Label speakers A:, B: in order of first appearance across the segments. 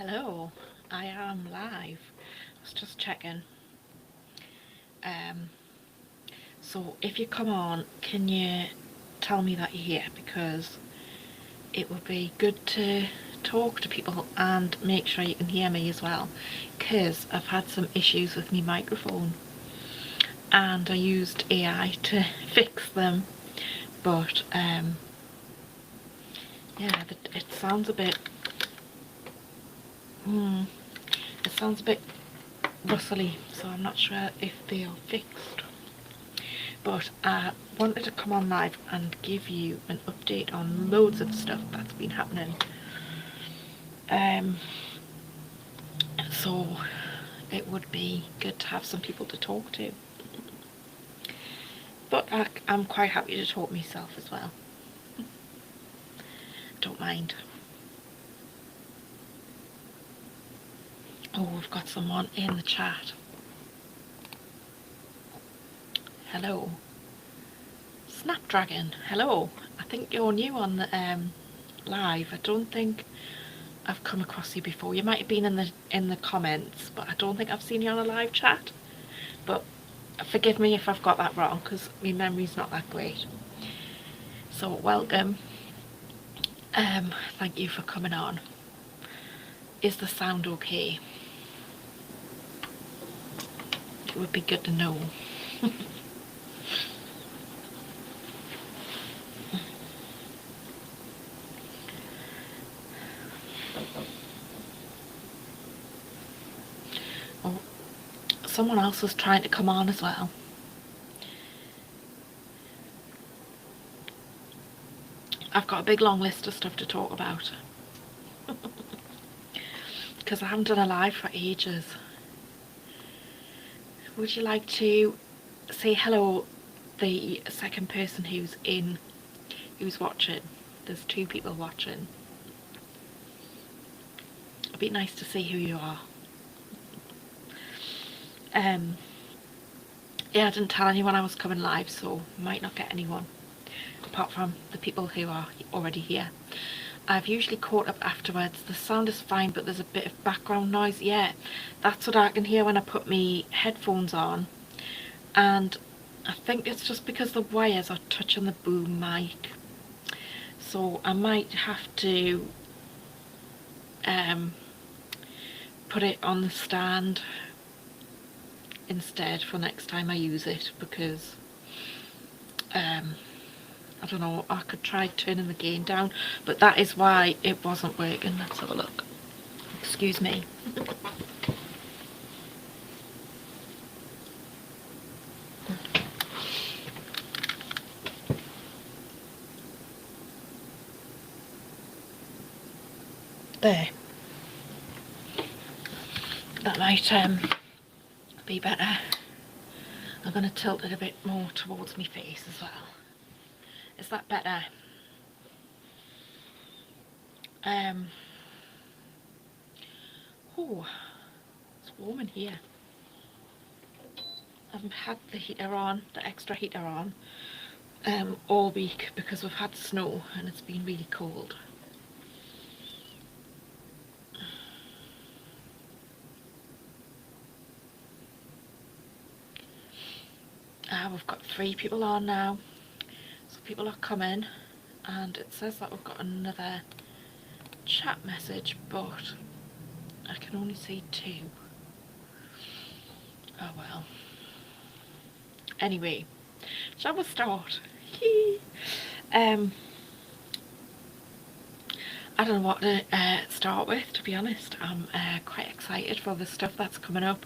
A: Hello, I am live. I was just checking. So if you come on, can you tell me that you're here? Because it would be good to talk to people and make sure you can hear me as well. Because I've had some issues with my microphone and I used AI to fix them. But yeah, it sounds a bit... it sounds a bit rustly, so I'm not sure if they are fixed. But I wanted to come on live and give you an update on loads of stuff that's been happening. So it would be good to have some people to talk to. But I'm quite happy to talk myself as well. Don't mind. Oh, we've got someone in the chat. Hello. Snapdragon, hello. I think you're new on the live. I don't think I've come across you before. You might have been in the comments, but I don't think I've seen you on a live chat. But forgive me if I've got that wrong, because my memory's not that great. So welcome. Thank you for coming on. Is the sound okay? It would be good to know. Oh, someone else was trying to come on as well. I've got a big long list of stuff to talk about. Because I haven't done a live for ages. Would you like to say hello, the second person who's watching? There's two people watching. It'd be nice to see who you are. Yeah, I didn't tell anyone I was coming live, so might not get anyone apart from the people who are already here. I've usually caught up afterwards. The sound is fine, but there's a bit of background noise. Yeah, that's what I can hear when I put my headphones on, and I think it's just because the wires are touching the boom mic, so I might have to put it on the stand instead for next time I use it, because I don't know, I could try turning the gain down, but that is why it wasn't working. Let's have a look. Excuse me. There. That might be better. I'm going to tilt it a bit more towards my face as well. Is that better? Oh, it's warm in here. I've had the heater on, the extra heater on, all week because we've had snow and it's been really cold. We've got 3 people on now, so people are coming, and it says that we've got another chat message, but I can only see 2. Oh well. Anyway, shall we start? I don't know what to start with, to be honest. I'm quite excited for the stuff that's coming up.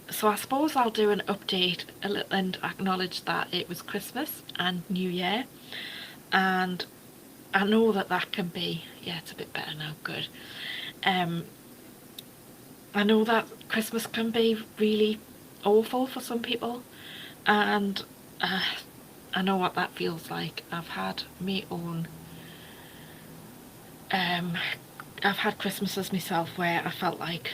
A: So I suppose I'll do an update and acknowledge that it was Christmas and New Year, and I know that can be, yeah, it's a bit better now, good. I know that Christmas can be really awful for some people, and I know what that feels like. I've had my own I've had Christmases myself where I felt like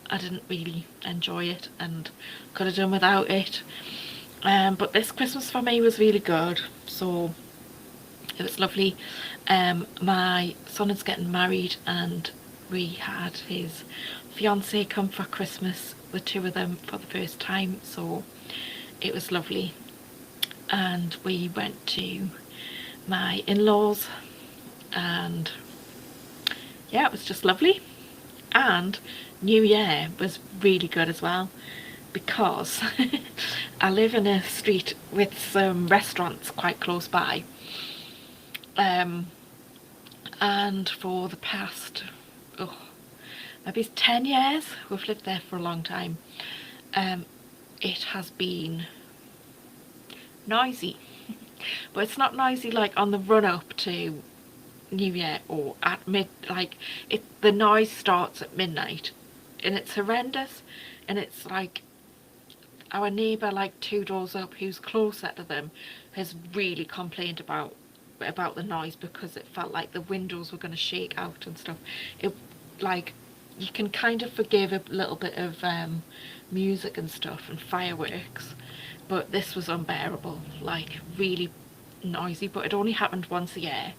A: I didn't really enjoy it and could have done without it, but this Christmas for me was really good, so It was lovely. My son is getting married, and we had his fiance come for Christmas, the two of them, for the first time, so it was lovely. And we went to my in-laws, and yeah, it was just lovely. And New Year was really good as well, because I live in a street with some restaurants quite close by, and for the past maybe 10 years, we've lived there for a long time, it has been noisy. But it's not noisy like on the run up to New Year or at the noise starts at midnight, and it's horrendous. And it's like our neighbour, like 2 doors up, who's closer to them, has really complained about the noise, because it felt like the windows were going to shake out and stuff. It, like, you can kind of forgive a little bit of music and stuff and fireworks, but this was unbearable, like really noisy. But it only happened once a year,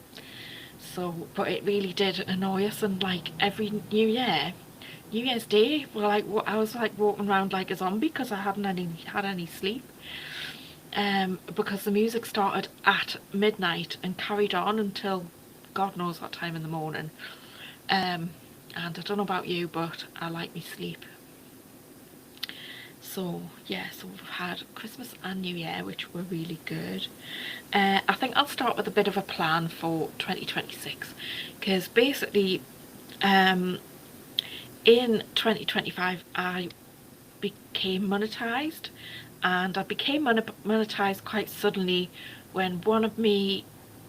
A: so, but it really did annoy us. And like every New Year's Day, I was like walking around like a zombie, because I hadn't had any sleep, because the music started at midnight and carried on until God knows what time in the morning. And I don't know about you, but I like me sleep. So yeah, so we've had Christmas and New Year, which were really good. I think I'll start with a bit of a plan for 2026, because basically in 2025 I became monetized, and I became monetized quite suddenly when one of me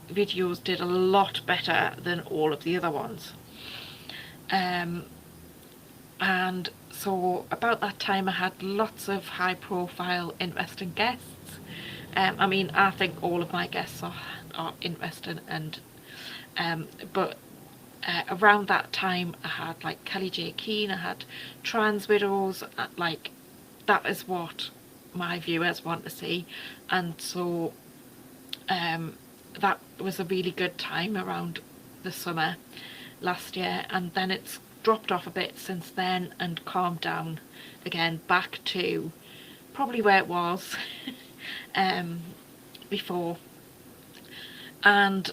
A: videos did a lot better than all of the other ones. And so about that time I had lots of high profile interesting guests. I mean, I think all of my guests are interesting, and but around that time I had like Kelly J. Keane, I had trans widows, like that is what my viewers want to see. And so that was a really good time around the summer last year, and then it's dropped off a bit since then and calmed down again, back to probably where it was before. And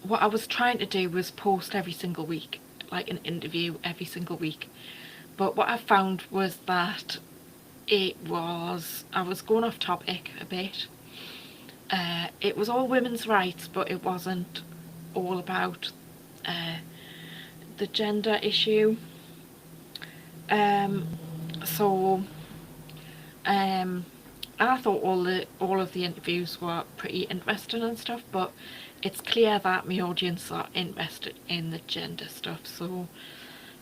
A: what I was trying to do was post every single week, like an interview every single week. But what I found was that I was going off topic a bit. It was all women's rights, but it wasn't all about the gender issue. So I thought all of the interviews were pretty interesting and stuff, but it's clear that my audience are interested in the gender stuff, so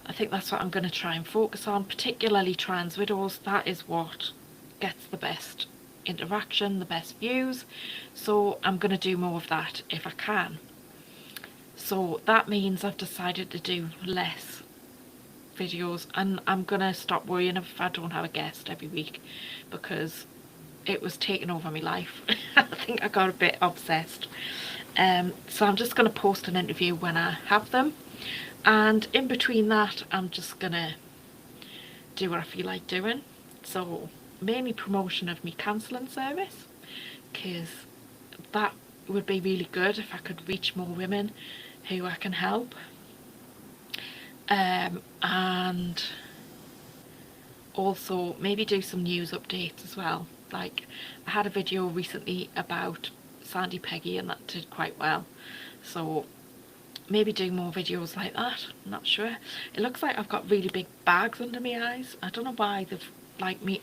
A: I think that's what I'm going to try and focus on, particularly trans widows. That is what gets the best interaction, the best views, so I'm going to do more of that if I can. So that means I've decided to do less videos, and I'm going to stop worrying if I don't have a guest every week, because it was taking over my life. I think I got a bit obsessed. So I'm just going to post an interview when I have them, and in between that I'm just going to do what I feel like doing. So mainly promotion of my counselling service, because that would be really good if I could reach more women who I can help. And also maybe do some news updates as well. Like, I had a video recently about Sandy Peggy, and that did quite well, so maybe do more videos like that. I'm not sure. It looks like I've got really big bags under my eyes. I don't know why. They've like me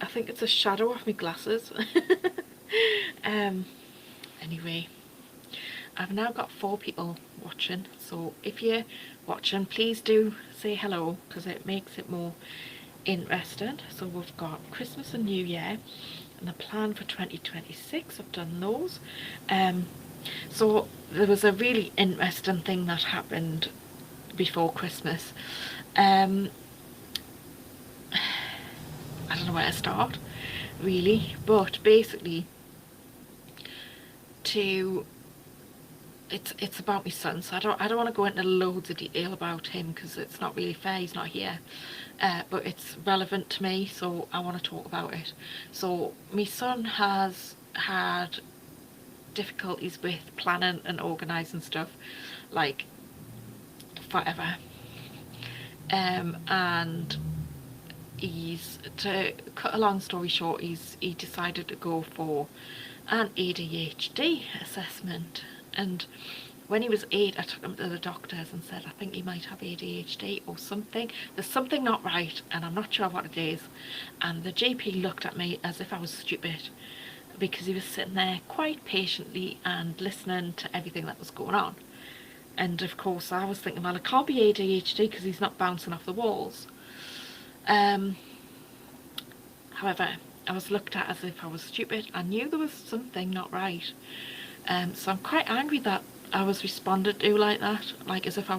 A: I think it's a shadow of my glasses. Anyway, I've now got 4 people watching, so if you're watching, please do say hello, because it makes it more interesting. So we've got Christmas and New Year, and the plan for 2026, I've done those. So there was a really interesting thing that happened before Christmas. I don't know where to start really, but basically to it's about my son, so I don't want to go into loads of detail about him because it's not really fair, he's not here, but it's relevant to me, so I want to talk about it. So my son has had difficulties with planning and organising stuff like forever, and to cut a long story short, he decided to go for an ADHD assessment. And when he was 8, I took him to the doctors and said, I think he might have ADHD or something. There's something not right, and I'm not sure what it is. And the GP looked at me as if I was stupid, because he was sitting there quite patiently and listening to everything that was going on. And of course, I was thinking, well, it can't be ADHD because he's not bouncing off the walls. However, I was looked at as if I was stupid. I knew there was something not right. So I'm quite angry that I was responded to like that, like as if I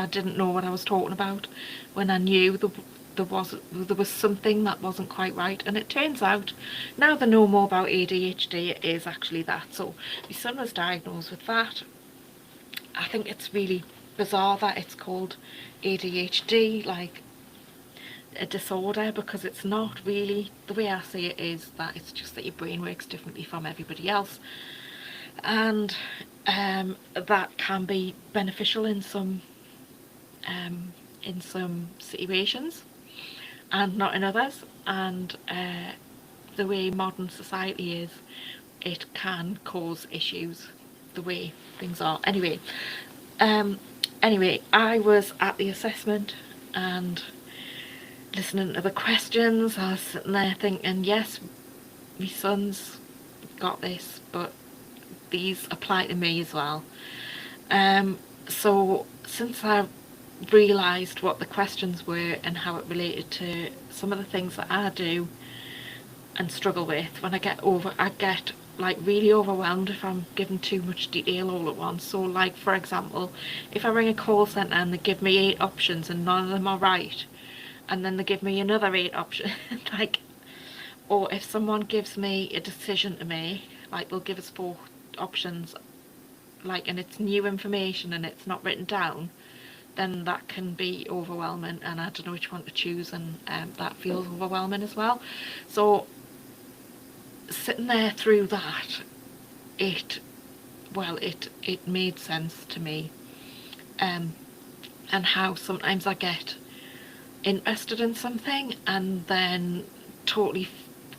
A: didn't know what I was talking about, when I knew there was something that wasn't quite right. And it turns out, now they know more about ADHD, it is actually that. So my son was diagnosed with that. I think it's really bizarre that it's called ADHD, like a disorder, because it's not really. The way I see it is that it's just that your brain works differently from everybody else, and that can be beneficial in some situations and not in others. And the way modern society is, it can cause issues the way things are. Anyway, I was at the assessment and listening to the questions. I was sitting there thinking, yes, my son's got this, but these apply to me as well. So since I realised what the questions were and how it related to some of the things that I do and struggle with, when I get like really overwhelmed if I'm given too much detail all at once. So like, for example, if I ring a call centre and they give me 8 options and none of them are right, and then they give me another 8 options, like, or if someone gives me a decision to make, like they'll give us 4 options, like, and it's new information and it's not written down, then that can be overwhelming, and I don't know which one to choose, and that feels overwhelming as well. So sitting there through that, it made sense to me, and how sometimes I get interested in something and then totally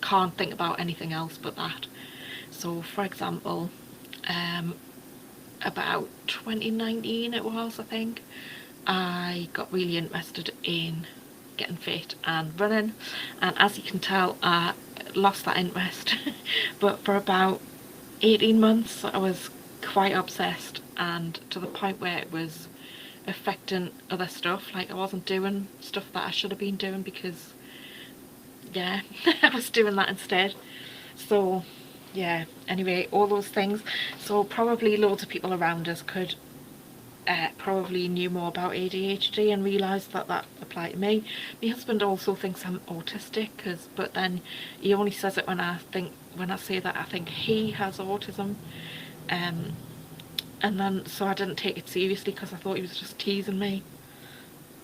A: can't think about anything else but that. So for example, about 2019 it was, I think, I got really interested in getting fit and running, and as you can tell, I lost that interest but for about 18 months I was quite obsessed, and to the point where it was affecting other stuff. Like, I wasn't doing stuff that I should have been doing because, yeah, I was doing that instead. So yeah, anyway, all those things. So probably loads of people around us could probably knew more about ADHD and realised that that applied to me. My husband also thinks I'm autistic, but then he only says it when I say that I think he has autism, and then so I didn't take it seriously because I thought he was just teasing me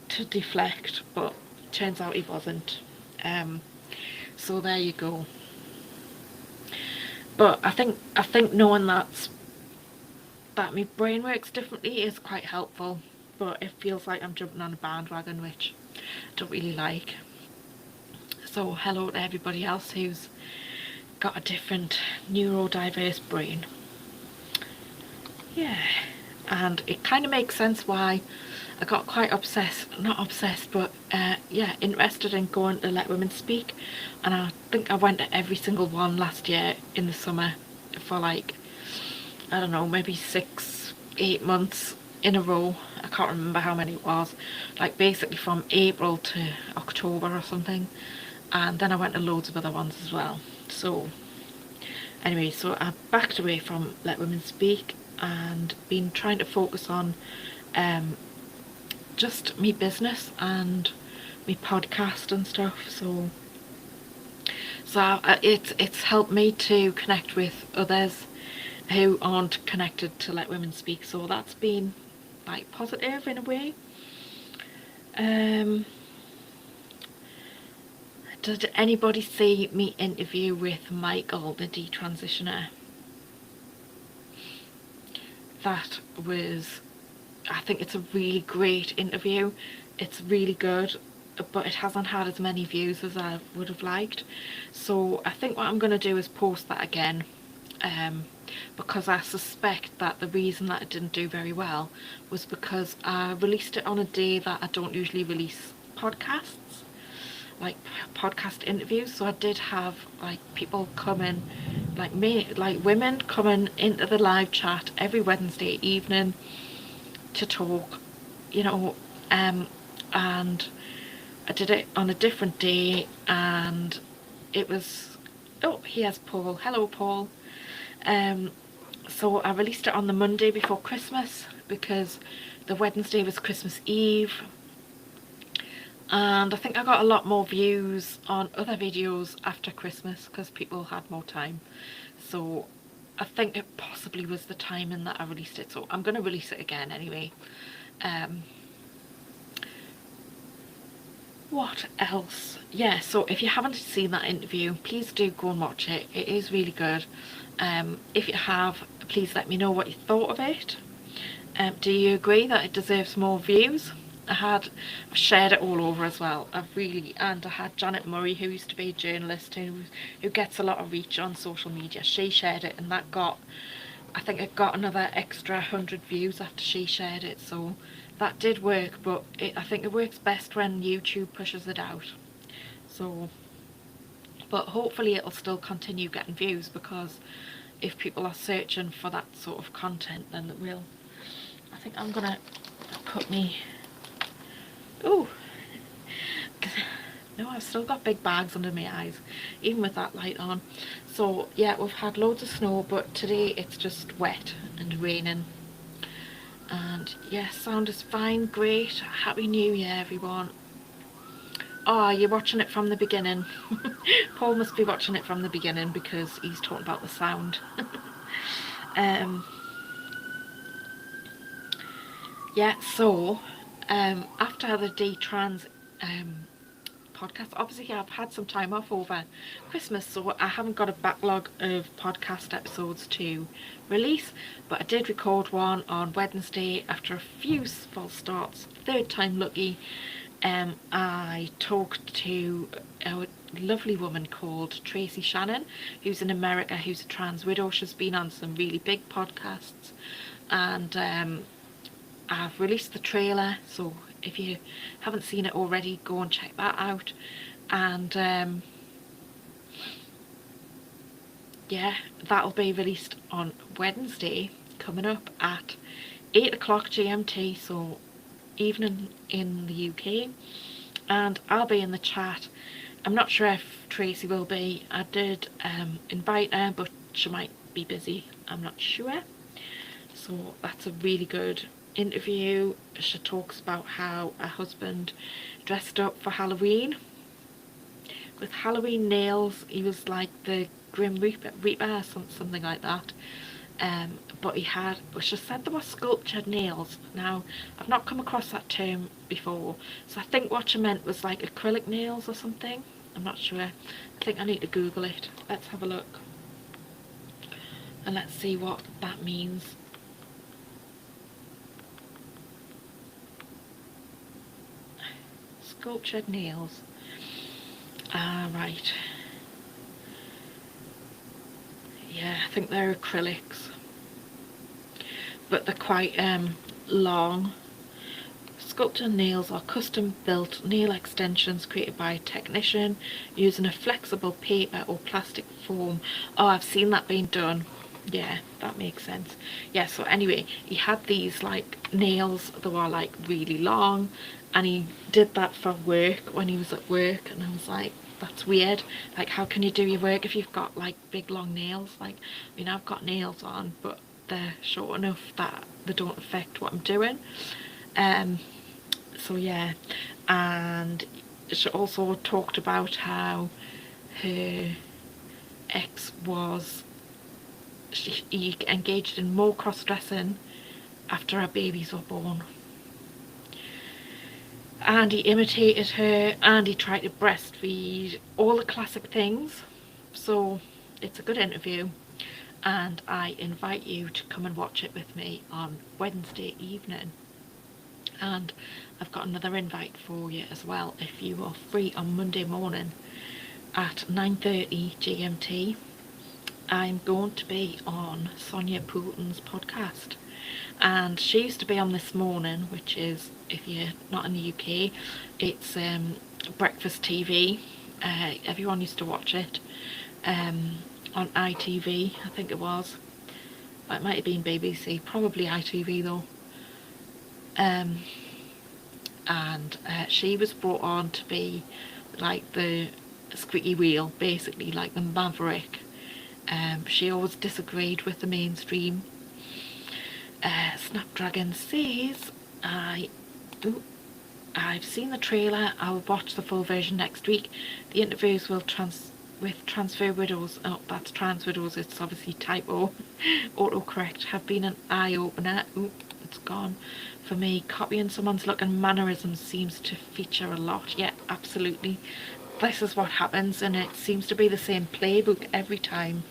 A: to deflect, but turns out he wasn't. So there you go. But I think knowing that my brain works differently is quite helpful, but it feels like I'm jumping on a bandwagon, which I don't really like. So hello to everybody else who's got a different neurodiverse brain. Yeah, and it kind of makes sense why I got quite interested in going to Let Women Speak, and I think I went to every single one last year in the summer for like, I don't know, maybe 6-8 months in a row. I can't remember how many it was, like basically from April to October or something, and then I went to loads of other ones as well. So anyway, so I backed away from Let Women Speak and been trying to focus on just me business and me podcast and stuff. So it's helped me to connect with others who aren't connected to Let Women Speak, so that's been like positive in a way. Did anybody see me interview with Michael, the detransitioner? That was, I think it's a really great interview. It's really good, but it hasn't had as many views as I would have liked. So I think what I'm going to do is post that again, because I suspect that the reason that it didn't do very well was because I released it on a day that I don't usually release podcasts, like podcast interviews. So I did have like people coming, like me, like women coming into the live chat every Wednesday evening to talk, you know, and I did it on a different day, and it was, oh, here's Paul. Hello, Paul. So I released it on the Monday before Christmas because the Wednesday was Christmas Eve, and I think I got a lot more views on other videos after Christmas because people had more time. So I think it possibly was the timing that I released it, so I'm going to release it again anyway. What else? Yeah, so if you haven't seen that interview, please do go and watch it. It is really good. If you have, please let me know what you thought of it. Do you agree that it deserves more views? I've shared it all over as well. And I had Janet Murray, who used to be a journalist who gets a lot of reach on social media. She shared it, and that got, I think it got another extra 100 views after she shared it. So that did work, but I think it works best when YouTube pushes it out. So, but hopefully it'll still continue getting views, because if people are searching for that sort of content, then it will. I think I'm gonna put me, oh no, I've still got big bags under my eyes even with that light on. So yeah, we've had loads of snow, but today it's just wet and raining. And yeah, sound is fine. Great. Happy New Year, everyone. Oh, you're watching it from the beginning. Paul must be watching it from the beginning because he's talking about the sound. Yeah, so after the detrans podcast, obviously I've had some time off over Christmas, so I haven't got a backlog of podcast episodes to release, but I did record one on Wednesday after a few false starts, third time lucky. I talked to a lovely woman called Tracy Shannon, who's in America, who's a trans widow. She's been on some really big podcasts, and I've released the trailer, so if you haven't seen it already, go and check that out. And yeah, that'll be released on Wednesday coming up at 8 o'clock GMT, so evening in the UK, and I'll be in the chat. I'm not sure if Tracy will be. I did invite her, but she might be busy, I'm not sure. So that's a really good interview. She talks about how her husband dressed up for Halloween with Halloween nails. He was like the Grim Reaper, something like that. But she said there were sculptured nails. Now, I've not come across that term before, so I think what she meant was like acrylic nails or something. I'm not sure. I think I need to Google it. Let's have a look. And let's see what that means. Sculptured nails. Ah, right. Yeah, I think they're acrylics, but they're quite long. Sculpted nails are custom-built nail extensions created by a technician using a flexible paper or plastic foam. Oh, I've seen that being done. Yeah, that makes sense. Yeah, so anyway, he had these like nails that were like really long, and he did that for work when he was at work, and I was like, that's weird. Like, how can you do your work if you've got like big long nails? Like, I mean, I've got nails on, but they're short enough that they don't affect what I'm doing. So yeah, and she also talked about how her ex was he engaged in more cross-dressing after her babies were born. And he imitated her, and he tried to breastfeed, all the classic things. So it's a good interview, and I invite you to come and watch it with me on Wednesday evening. And I've got another invite for you as well if you are free on Monday morning at 9:30 GMT. I'm going to be on Sonia Poulton's podcast, and she used to be on This Morning, which is, if you're not in the UK, it's breakfast TV. Everyone used to watch it on ITV, I think it was. It might have been BBC, probably ITV though. And she was brought on to be like the squeaky wheel, basically like the maverick. She always disagreed with the mainstream. Snapdragon says, I've seen the trailer, I'll watch the full version next week. The interviews with transfer widows, oh that's trans widows, it's obviously typo, autocorrect, have been an eye-opener. It's gone for me. Copying someone's look and mannerisms seems to feature a lot. Yeah, absolutely. This is what happens, and it seems to be the same playbook every time.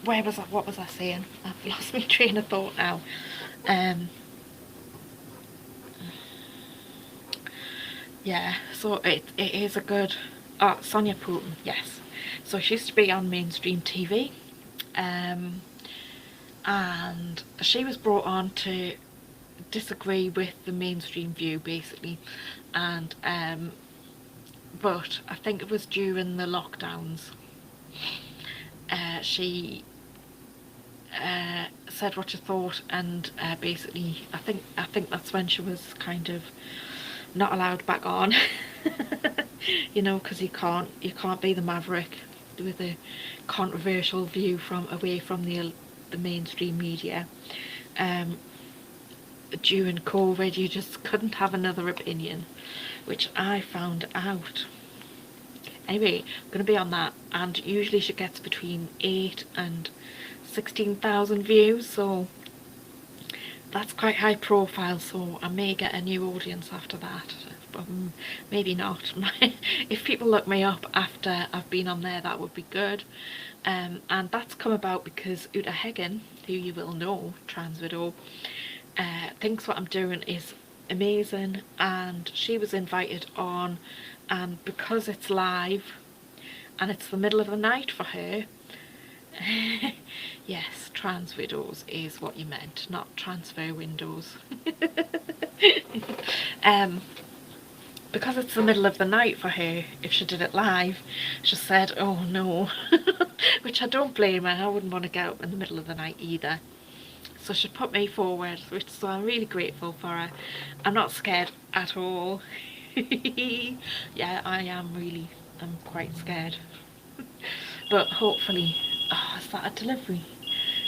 A: What was I saying? I've lost my train of thought now. Yeah, so it is a good... Sonia Poulton, yes. So she used to be on mainstream TV. And she was brought on to disagree with the mainstream view, basically. And but I think it was during the lockdowns. She said what she thought, and basically I think that's when she was kind of not allowed back on. You know, because you can't be the maverick with a controversial view away from the mainstream media. During COVID, you just couldn't have another opinion, which I found out. Anyway, I'm going to be on that, and usually she gets between 8 and 16,000 views, so that's quite high profile, so I may get a new audience after that, but maybe not. If people look me up after I've been on there, that would be good. And that's come about because Uta Hagen, who you will know, trans widow, thinks what I'm doing is amazing, and she was invited on, and because it's live and it's the middle of the night for her, yes, trans widows is what you meant, not transfer windows. Because it's the middle of the night for her, if she did it live, she said, oh no, which I don't blame her. I wouldn't want to get up in the middle of the night either. So she put me forward, so I'm really grateful for her. I'm not scared at all. Yeah, I'm quite scared. But hopefully... Oh, is that a delivery?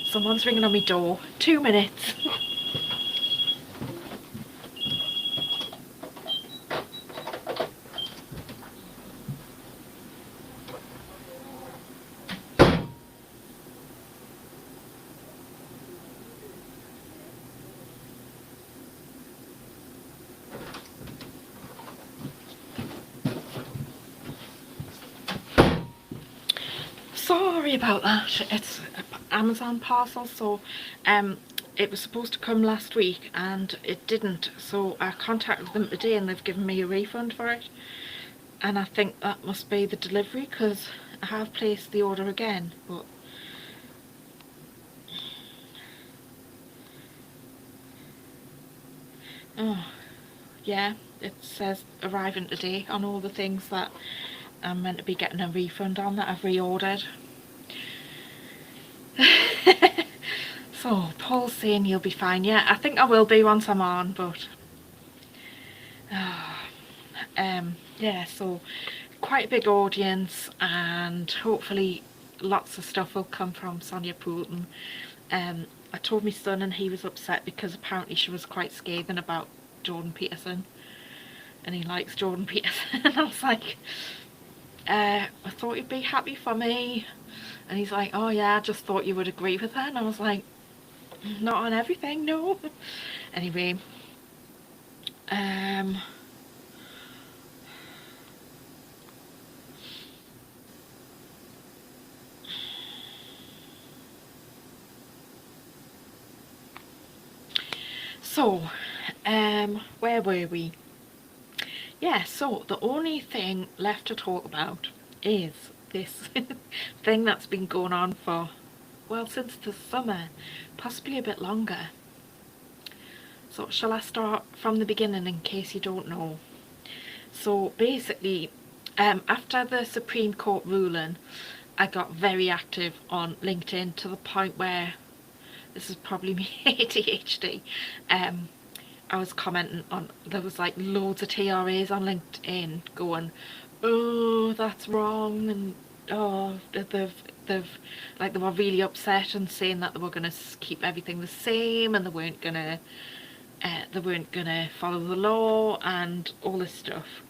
A: Someone's ringing on my door. 2 minutes. Sorry about that. It's Amazon parcel, so it was supposed to come last week and it didn't, so I contacted them today and they've given me a refund for it, and I think that must be the delivery because I have placed the order again, but oh yeah, it says arriving today on all the things that I'm meant to be getting a refund on that I've reordered. So Paul's saying you'll be fine. Yeah, I think I will be once I'm on, but yeah, so quite a big audience, and hopefully lots of stuff will come from Sonia Poulton. I told my son and he was upset because apparently she was quite scathing about Jordan Peterson, and he likes Jordan Peterson. And I was like, I thought you'd be happy for me. And he's like, oh yeah, I just thought you would agree with her. And I was like, not on everything, no. Anyway, so, where were we? Yeah, so the only thing left to talk about is this thing that's been going on for, well, since the summer, possibly a bit longer. So shall I start from the beginning in case you don't know? So basically, after the Supreme Court ruling, I got very active on LinkedIn to the point where, this is probably me ADHD, I was commenting on, there was like loads of TRAs on LinkedIn going, oh, that's wrong, and oh, they've like, they were really upset and saying that they were going to keep everything the same and they weren't gonna follow the law and all this stuff.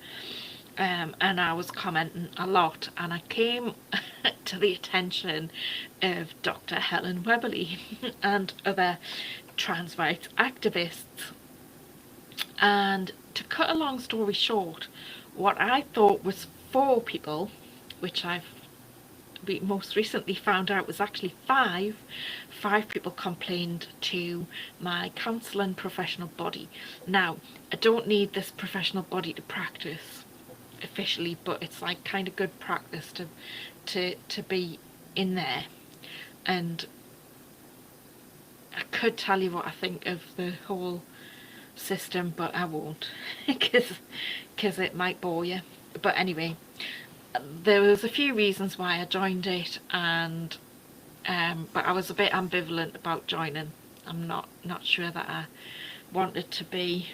A: And I was commenting a lot, and I came to the attention of Dr. Helen Weberly and other trans rights activists. And to cut a long story short, what I thought was 4 people, which we most recently found out was actually 5 people complained to my counselling professional body. Now, I don't need this professional body to practice officially, but it's like kind of good practice to be in there. And I could tell you what I think of the whole system, but I won't, because it might bore you. But anyway, there was a few reasons why I joined it, and but I was a bit ambivalent about joining. I'm not sure that I wanted to be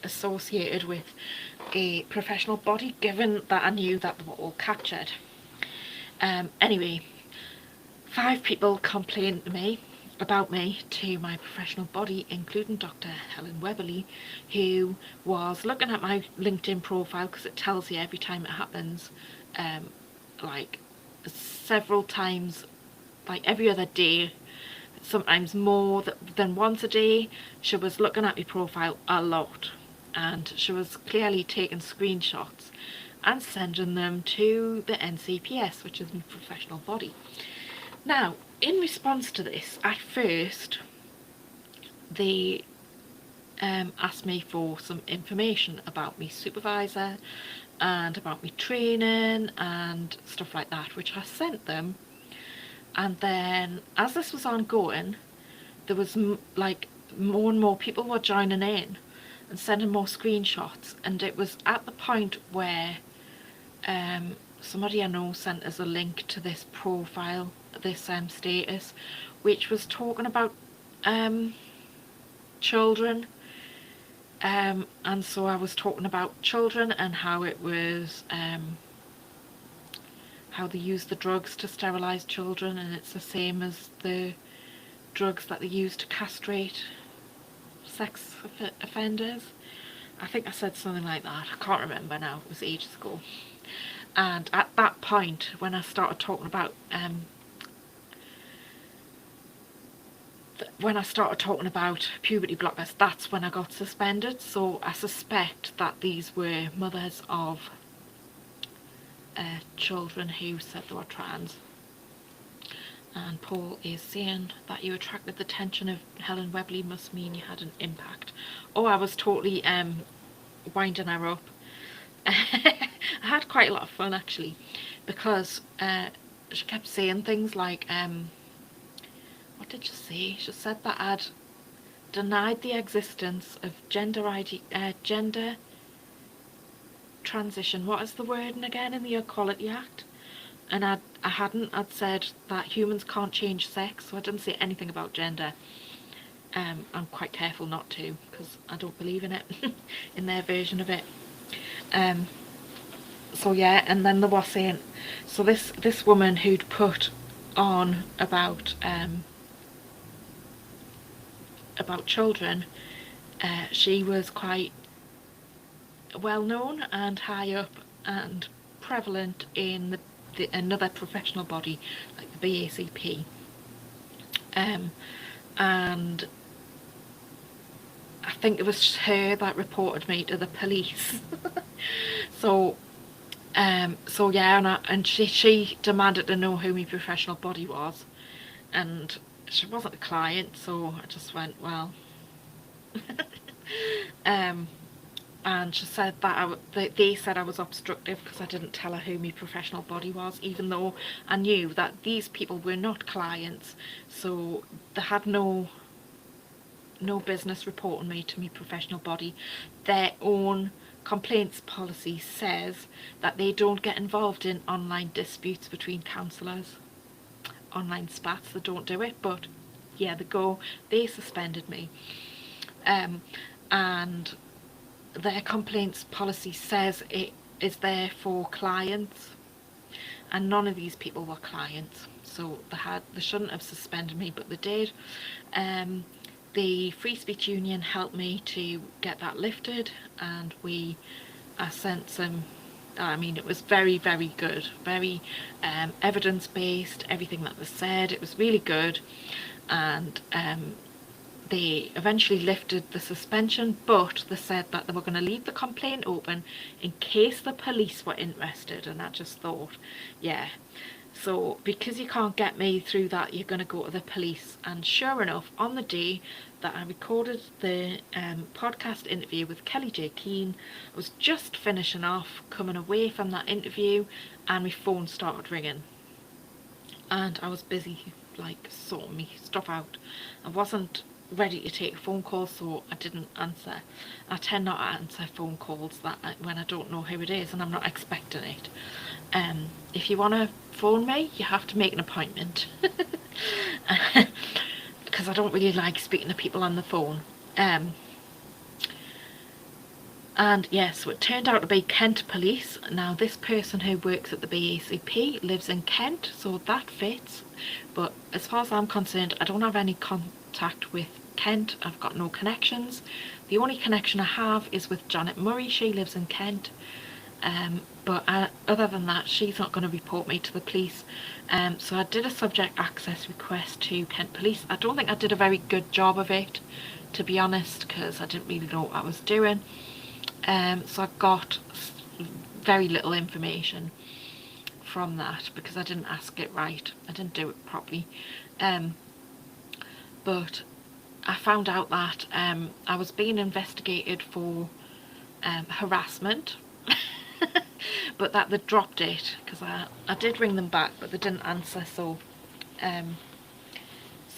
A: associated with a professional body, given that I knew that they were all captured. Anyway, 5 people complained about me to my professional body, including Dr. Helen Weberly, who was looking at my LinkedIn profile, because it tells you every time it happens, like several times, like every other day, sometimes more than once a day. She was looking at my profile a lot, and she was clearly taking screenshots and sending them to the NCPS, which is my professional body. Now, in response to this, at first they asked me for some information about me supervisor and about me training and stuff like that, which I sent them. And then as this was ongoing, there was like more and more people were joining in and sending more screenshots, and it was at the point where somebody I know sent us a link to this profile, this status, which was talking about children, and so I was talking about children and how it was how they use the drugs to sterilise children, and it's the same as the drugs that they use to castrate sex offenders. I think I said something like that. I can't remember now, it was ages ago. And at that point, when I started talking about puberty blockers, that's when I got suspended. So I suspect that these were mothers of children who said they were trans. And Paul is saying that you attracted the attention of Helen Webley must mean you had an impact. Oh, I was totally winding her up. I had quite a lot of fun actually, because she kept saying things like, what did she say? She said that I'd denied the existence of gender transition, what is the wording again, in the Equality Act, and I hadn't. I'd said that humans can't change sex, so I didn't say anything about gender. I'm quite careful not to, because I don't believe in it in their version of it. So yeah, and then they were saying, so this woman who'd put on about children, she was quite well known and high up and prevalent in another professional body, like the BACP. And I think it was her that reported me to the police. So yeah, and she demanded to know who my professional body was, and she wasn't a client, so I just went, well. And she said that they said I was obstructive because I didn't tell her who my professional body was, even though I knew that these people were not clients, so they had no business reporting me to my professional body. Their own complaints policy says that they don't get involved in online disputes between counsellors, online spats. They don't do it, but yeah, they suspended me. And their complaints policy says it is there for clients, and none of these people were clients, so they shouldn't have suspended me, but they did. The Free Speech Union helped me to get that lifted, and I sent some, I mean, it was very, very good, very evidence-based, everything that was said, it was really good. And they eventually lifted the suspension, but they said that they were going to leave the complaint open in case the police were interested. And I just thought, yeah, so because you can't get me through that, you're going to go to the police. And sure enough, on the day that I recorded the podcast interview with Kelly J. Keane, I was just finishing off, coming away from that interview, and my phone started ringing. And I was busy, like, sorting me stuff out. I wasn't ready to take a phone call, so I didn't answer. I tend not to answer phone calls when I don't know who it is and I'm not expecting it. If you want to phone me, you have to make an appointment, because I don't really like speaking to people on the phone. And yes, so it turned out to be Kent Police. Now, this person who works at the BACP lives in Kent, so that fits. But as far as I'm concerned, I don't have any contact with Kent. I've got no connections. The only connection I have is with Janet Murray. She lives in Kent. But other than that, she's not going to report me to the police. So I did a subject access request to Kent Police. I don't think I did a very good job of it, to be honest, because I didn't really know what I was doing. So I got very little information from that because I didn't ask it right. I didn't do it properly. But I found out that I was being investigated for harassment, but that they dropped it because I did ring them back, but they didn't answer. So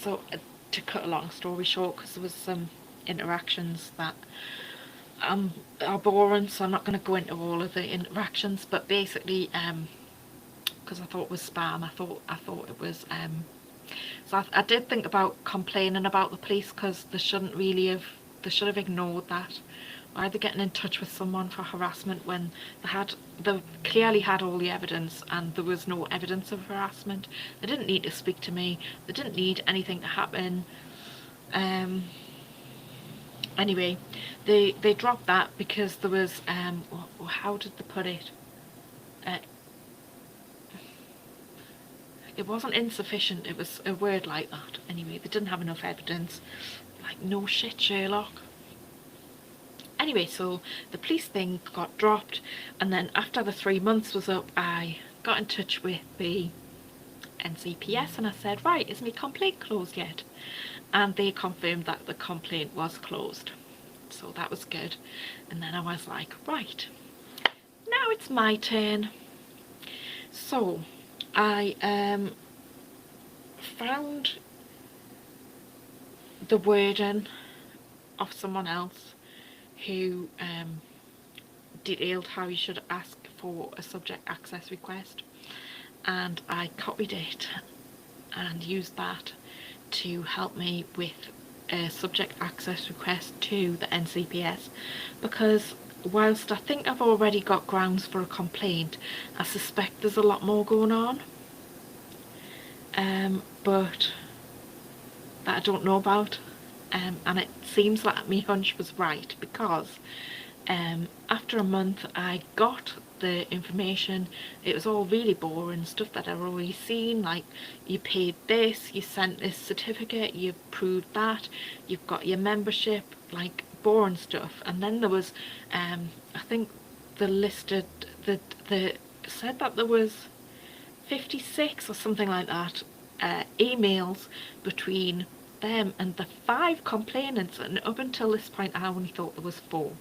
A: to cut a long story short, because there was some interactions that are boring, so I'm not going to go into all of the interactions, but basically because I thought it was spam, I thought it was so I did think about complaining about the police, because they should have ignored that. Why are they getting in touch with someone for harassment when they clearly had all the evidence and there was no evidence of harassment? They didn't need to speak to me, they didn't need anything to happen. Anyway, they dropped that because there was how did they put it? It wasn't insufficient, it was a word like that. Anyway, they didn't have enough evidence. Like, no shit, Sherlock. Anyway, so the police thing got dropped, and then after the 3 months was up, I got in touch with the NCPS and I said, right, is my complaint closed yet? And they confirmed that the complaint was closed. So that was good. And then I was like, right, now it's my turn. So I found the wording of someone else who detailed how you should ask for a subject access request, and I copied it and used that to help me with a subject access request to the NCPS, because whilst I think I've already got grounds for a complaint, I suspect there's a lot more going on, but that I don't know about. And it seems like my hunch was right, because After a month I got the information. It was all really boring stuff that I'd already seen, like you paid this, you sent this certificate, you proved that, you've got your membership, like boring stuff. And then there was I think the listed the said that there was 56 or something like that emails between them and the 5 complainants, and up until this point I only thought there was 4.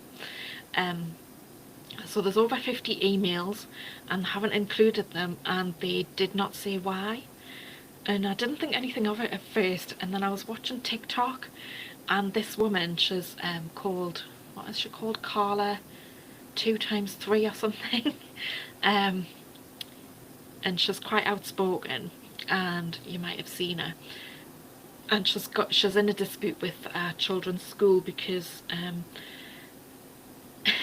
A: So there's over 50 emails and haven't included them, and they did not say why. And I didn't think anything of it at first, and then I was watching TikTok, and this woman, she's called, what is she called, Carla 2x3 or something. And she's quite outspoken, and you might have seen her. And she's in a dispute with children's school because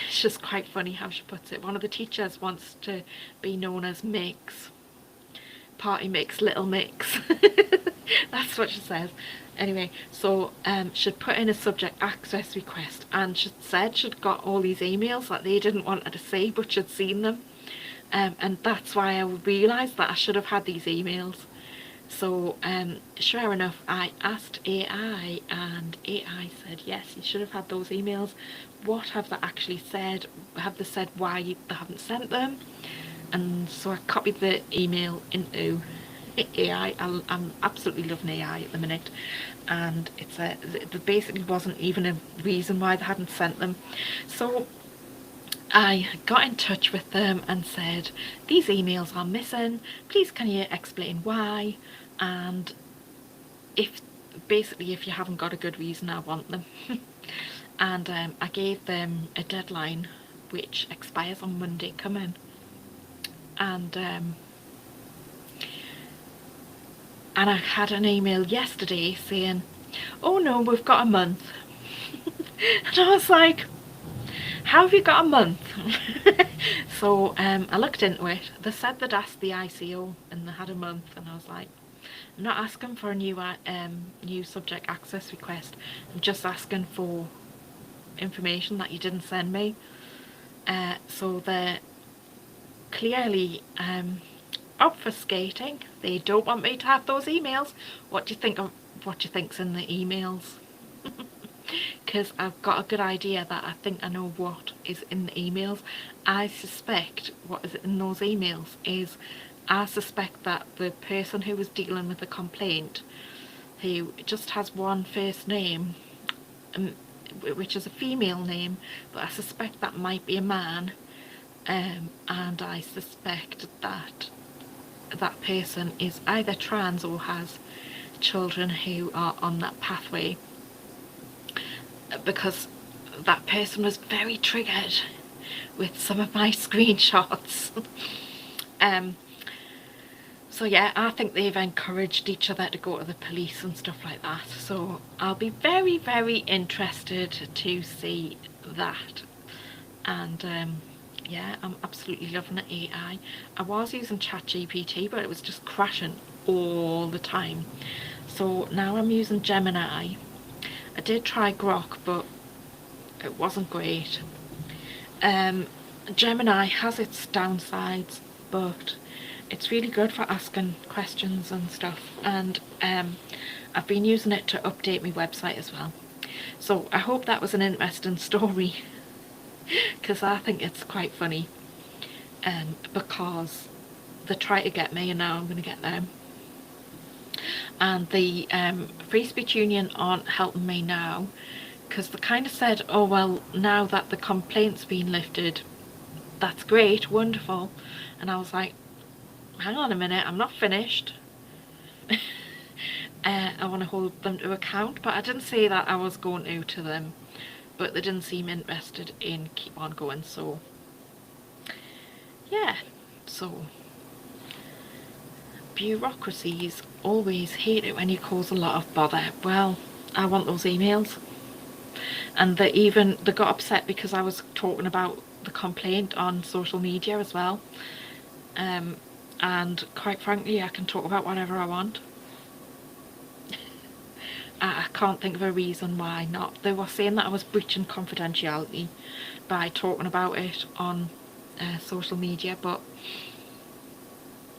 A: she's quite funny how she puts it. One of the teachers wants to be known as Mix. Party Mix, Little Mix. That's what she says. Anyway, so she'd put in a subject access request, and she said she'd got all these emails that they didn't want her to see, but she'd seen them. And that's why I realised that I should have had these emails. So sure enough, I asked AI, and AI said yes, you should have had those emails. What have they actually said? Have they said why they haven't sent them? And so I copied the email into AI. I'm absolutely loving AI at the minute, and there basically wasn't even a reason why they hadn't sent them. So I got in touch with them and said, these emails are missing, please can you explain why, and if you haven't got a good reason, I want them. And I gave them a deadline which expires on Monday coming, and I had an email yesterday saying, oh no, we've got a month. And I was like, how have you got a month? So I looked into it. They said they'd asked the ICO and they had a month, and I was like, I'm not asking for a new subject access request. I'm just asking for information that you didn't send me. So they're clearly obfuscating. They don't want me to have those emails. What do you think of what you think's in the emails? Because I've got a good idea that I think I know what is in the emails. I suspect what is in those emails is, I suspect that the person who was dealing with the complaint, who just has one first name, which is a female name, but I suspect that might be a man, and I suspect that that person is either trans or has children who are on that pathway, because that person was very triggered with some of my screenshots. So yeah, I think they've encouraged each other to go to the police and stuff like that. So I'll be very, very interested to see that. And yeah, I'm absolutely loving the AI. I was using ChatGPT, but it was just crashing all the time. So now I'm using Gemini. I did try Grok, but it wasn't great. Gemini has its downsides, but it's really good for asking questions and stuff, and I've been using it to update my website as well. So I hope that was an interesting story, because I think it's quite funny, because they try to get me and now I'm going to get them. And the Free Speech Union aren't helping me now, because they kind of said, oh well, now that the complaint's been lifted, that's great, wonderful. And I was like, hang on a minute, I'm not finished. I want to hold them to account, but I didn't say that I was going to them, but they didn't seem interested in keep on going. So yeah, so bureaucracies always hate it when you cause a lot of bother. Well, I want those emails. And they got upset because I was talking about the complaint on social media as well. And quite frankly, I can talk about whatever I want. I can't think of a reason why not. They were saying that I was breaching confidentiality by talking about it on social media, but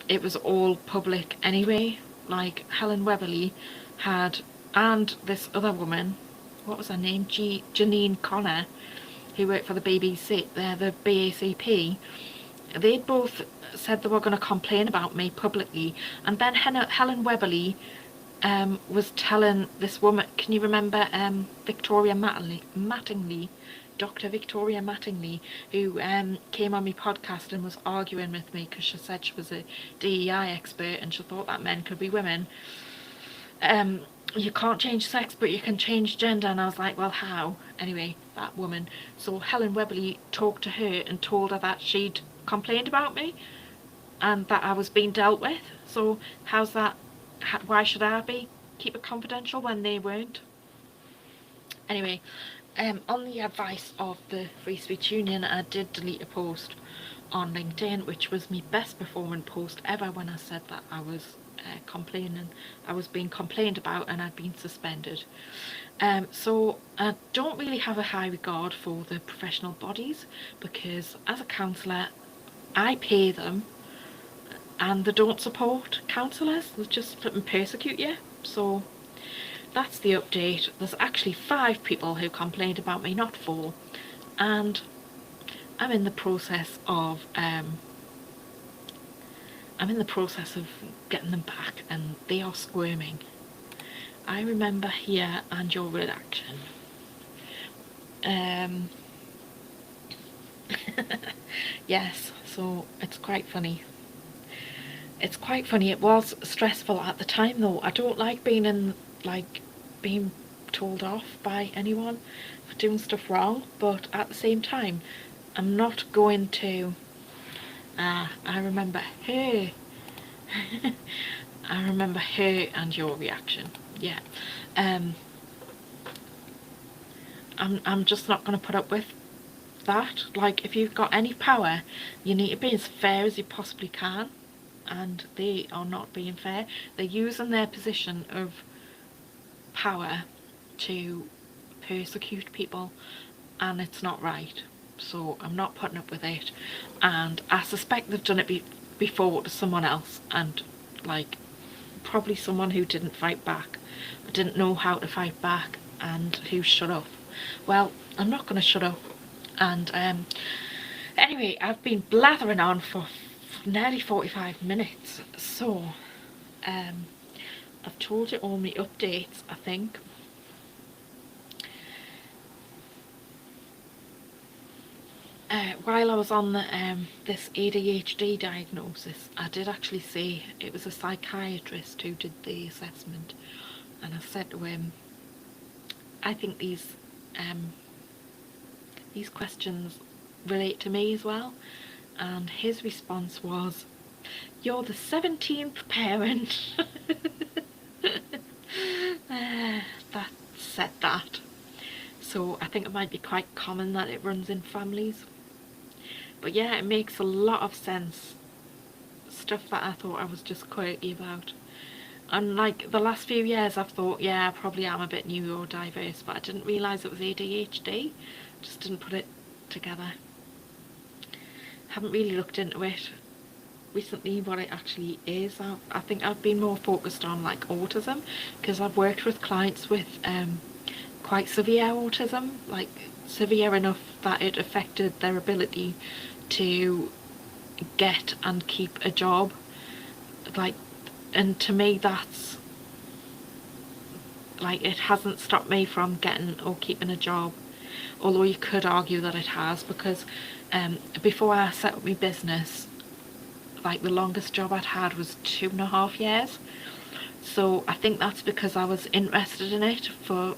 A: it was all public anyway. Like Helen Weberly had, and this other woman, what was her name? Janine Connor, who worked for the BBC, the BACP. They both said they were going to complain about me publicly, and then Helen Weberly was telling this woman, can you remember Victoria Mattingly, Dr. Victoria Mattingly, who came on my podcast and was arguing with me because she said she was a DEI expert and she thought that men could be women. You can't change sex, but you can change gender. And I was like, well, how? Anyway, that woman. So Helen Weberly talked to her and told her that she'd complained about me and that I was being dealt with. So how's that? Why should I keep it confidential when they weren't? Anyway, on the advice of the Free Speech Union, I did delete a post on LinkedIn, which was my best performing post ever, when I said that I was complaining, I was being complained about and I'd been suspended. So I don't really have a high regard for the professional bodies, because as a counsellor I pay them and they don't support counsellors, they just flip and persecute you. So that's the update. There's actually 5 people who complained about me, not 4, and I'm in the process of getting them back, and they are squirming. I remember here and your reaction. Yes, so it's quite funny. It's quite funny. It was stressful at the time though. I don't like being told off by anyone for doing stuff wrong, but at the same time I'm not going to I remember her I remember her and your reaction. Yeah. I'm just not going to put up with that. Like, if you've got any power, you need to be as fair as you possibly can, and they are not being fair. They're using their position of power to persecute people, and it's not right. So I'm not putting up with it, and I suspect they've done it before to someone else, and like probably someone who didn't fight back, didn't know how to fight back, and who shut up. Well, I'm not going to shut up. And anyway, I've been blathering on for nearly 45 minutes, so I've told you all my updates, I think. While I was on this ADHD diagnosis, I did actually say it was a psychiatrist who did the assessment, and I said to him, I think these questions relate to me as well, and his response was, you're the 17th parent that said that. So I think it might be quite common that it runs in families. But yeah, it makes a lot of sense. Stuff that I thought I was just quirky about. And like the last few years I've thought, yeah, I probably am a bit neurodiverse, but I didn't realise it was ADHD. Just didn't put it together. Haven't really looked into it recently, what it actually is. I think I've been more focused on like autism, because I've worked with clients with quite severe autism, like severe enough that it affected their ability to get and keep a job. Like, and to me that's like, it hasn't stopped me from getting or keeping a job, although you could argue that it has, because before I set up my business, like the longest job I'd had was 2.5 years. So I think that's because I was interested in it for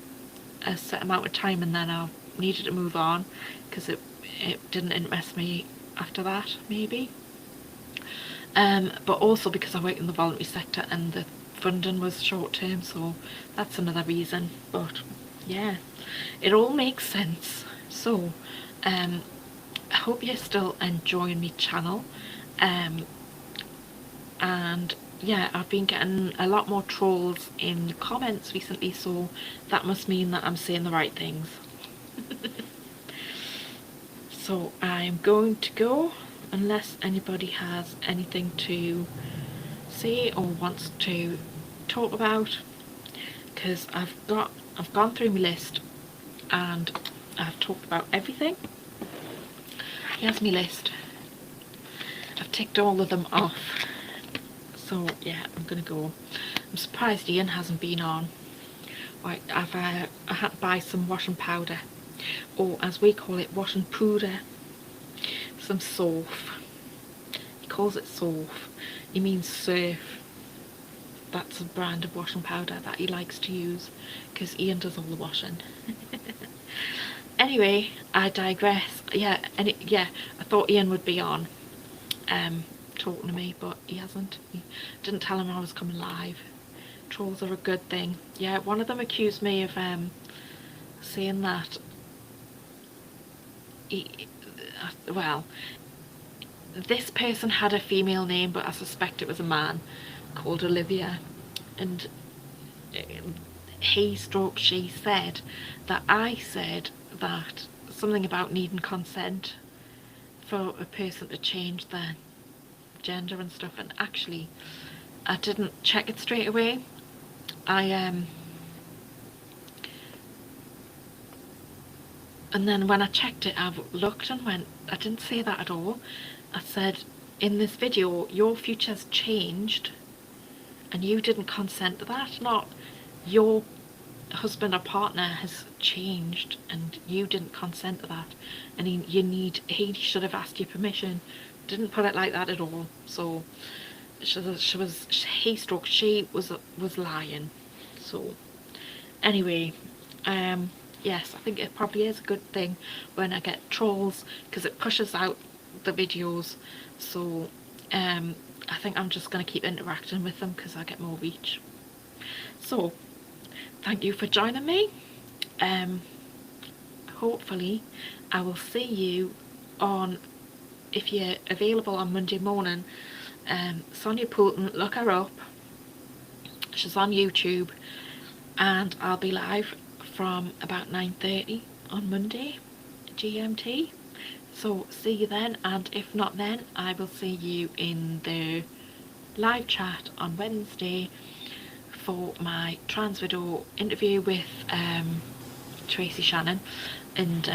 A: a set amount of time, and then I needed to move on because it didn't interest me after that, maybe. But also because I work in the voluntary sector and the funding was short term, so that's another reason. But yeah, it all makes sense. So I hope you're still enjoying my channel, and yeah, I've been getting a lot more trolls in comments recently, so that must mean that I'm saying the right things. So I'm going to go, unless anybody has anything to say or wants to talk about, because I've gone through my list and I've talked about everything. Here's my list. I've ticked all of them off. So yeah, I'm gonna go. I'm surprised Ian hasn't been on. Right, I had to buy some washing powder, or as we call it, washing powder. Some surf. He calls it surf. He means surf. That's a brand of washing powder that he likes to use, because Ian does all the washing. Anyway, I digress. Yeah, I thought Ian would be on talking to me, but he hasn't. He didn't tell him I was coming live. Trolls are a good thing. Yeah, one of them accused me of saying that well, this person had a female name, but I suspect it was a man called Olivia, and she said that I said that something about needing consent for a person to change their gender and stuff, and actually I didn't check it straight away. And then when I checked it, I looked and went, I didn't say that at all. I said, in this video, your future's changed and you didn't consent to that. Not your husband or partner has changed and you didn't consent to that. And he should have asked your permission. Didn't put it like that at all. So she was lying. So anyway, yes, I think it probably is a good thing when I get trolls, because it pushes out the videos. So I think I'm just going to keep interacting with them because I get more reach. So thank you for joining me. Hopefully I will see you on, if you're available on Monday morning, Sonia Poulton, look her up. She's on YouTube, and I'll be live from about 9:30 on Monday GMT. So see you then, and if not then, I will see you in the live chat on Wednesday for my trans widow interview with Tracy Shannon. And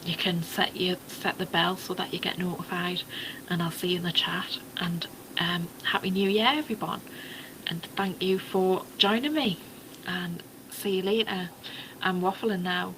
A: you can set the bell so that you get notified, and I'll see you in the chat. And Happy New Year everyone, and thank you for joining me, and see you later. I'm waffling now.